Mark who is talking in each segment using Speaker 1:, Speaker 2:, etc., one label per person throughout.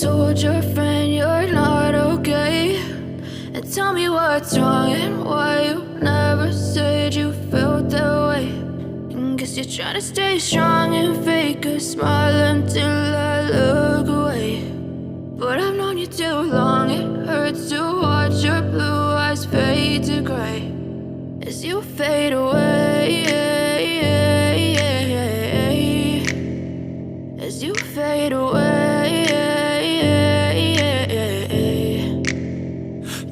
Speaker 1: told your friend you're not okay? And tell me what's wrong and why you never said you felt that way. And guess you're trying to stay strong and fake a smile until I look away. But I've known you too long, it hurts to watch your blue eyes fade to gray as you fade away, as you fade away.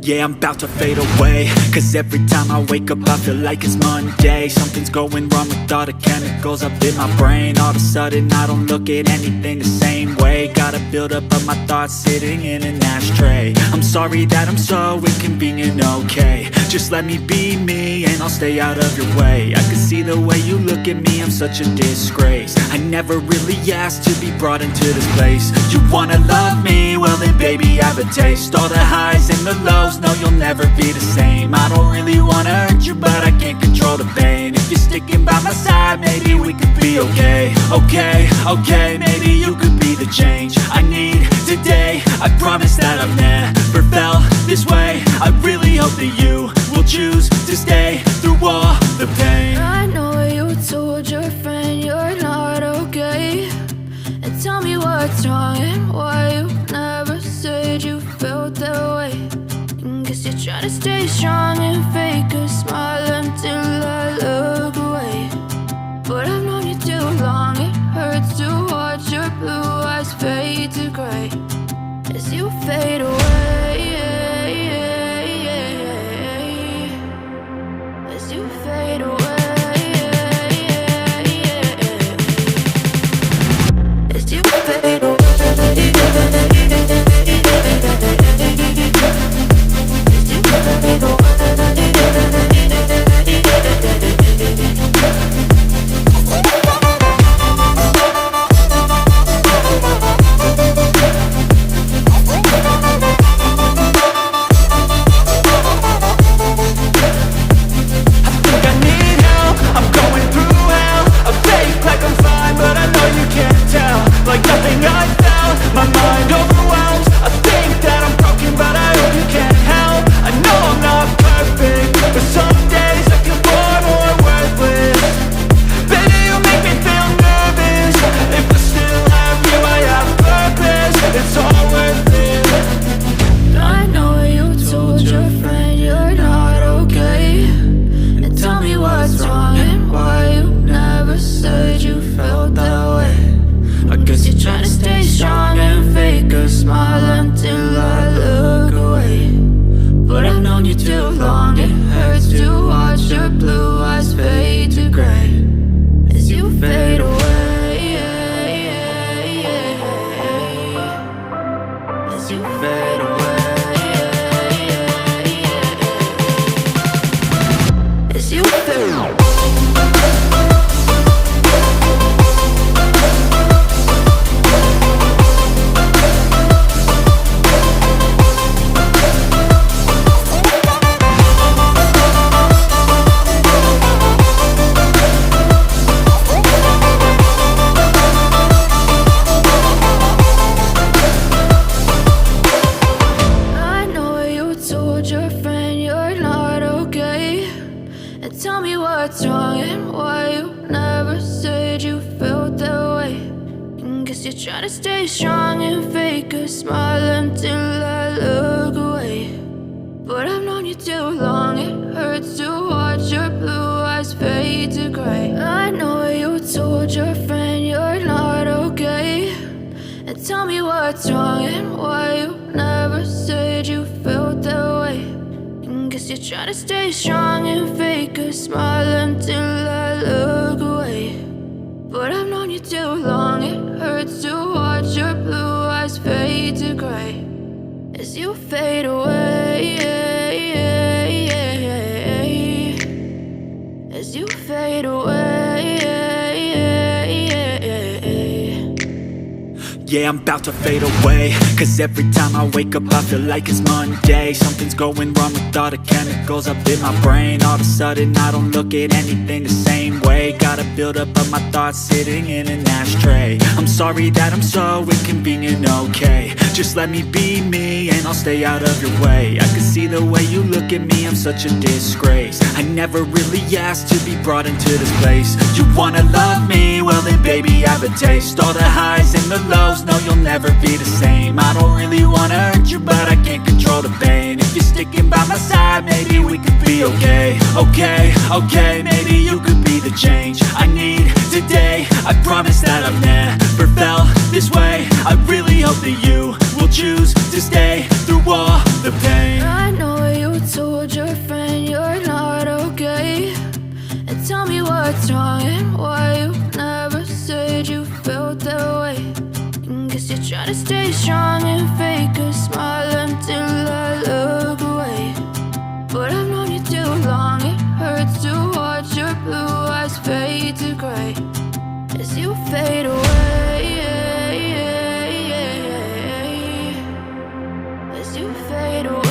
Speaker 2: Yeah, I'm about to fade away, cause every time I wake up I feel like it's Monday. Something's going wrong with all the chemicals up in my brain. All of a sudden I don't look at anything the same way. Got a buildup of my thoughts sitting in an ashtray. I'm sorry that I'm so inconvenient, okay? Just let me be me and I'll stay out of your way. I can see the way you look at me, I'm such a disgrace. I never really asked to be brought into this place. You wanna love me? Well then baby have a taste. All the highs and the lows, no, you'll never be the same. I don't really wanna hurt you, but I can't control the pain. If you're sticking by my side, maybe we could be okay. Okay, maybe you could be the change I need today. I promise that I've never felt this way. I really hope that you will choose to stay through all the pain.
Speaker 1: I know you told your friend you're not okay. And tell me what's wrong and why you never said you felt that way. Guess you're trying to stay strong and fake a smile until I look away. But I've known you too long, it hurts to watch your blue eyes fade to gray as you fade away, as you fade away, as you fade away.
Speaker 2: Yeah, I'm about to fade away, cause every time I wake up I feel like it's Monday. Something's going wrong with all the chemicals up in my brain. All of a sudden I don't look at anything the same way. Got a buildup of my thoughts sitting in an ashtray. I'm sorry that I'm so inconvenient, okay? Just let me be me and I'll stay out of your way. I can see the way you look at me, I'm such a disgrace. I never really asked to be brought into this place. You wanna love me? Well then baby, have a taste. All the highs and the lows, no you'll never be the same. I don't really wanna hurt you, but I can't control the pain. If you're sticking by my side, maybe we could be okay. Okay, maybe you could be the change I need today. I promise that I've never felt this way. I really hope that you will choose to stay through all the pain.
Speaker 1: I know you told your friend you're not okay, and tell me what's wrong and why you never said you felt that way. Guess you're trying to stay strong and fake a smile until I look away. But I've known you too long, it hurts to watch your blue eyes fade to gray as you fade away, as you fade away.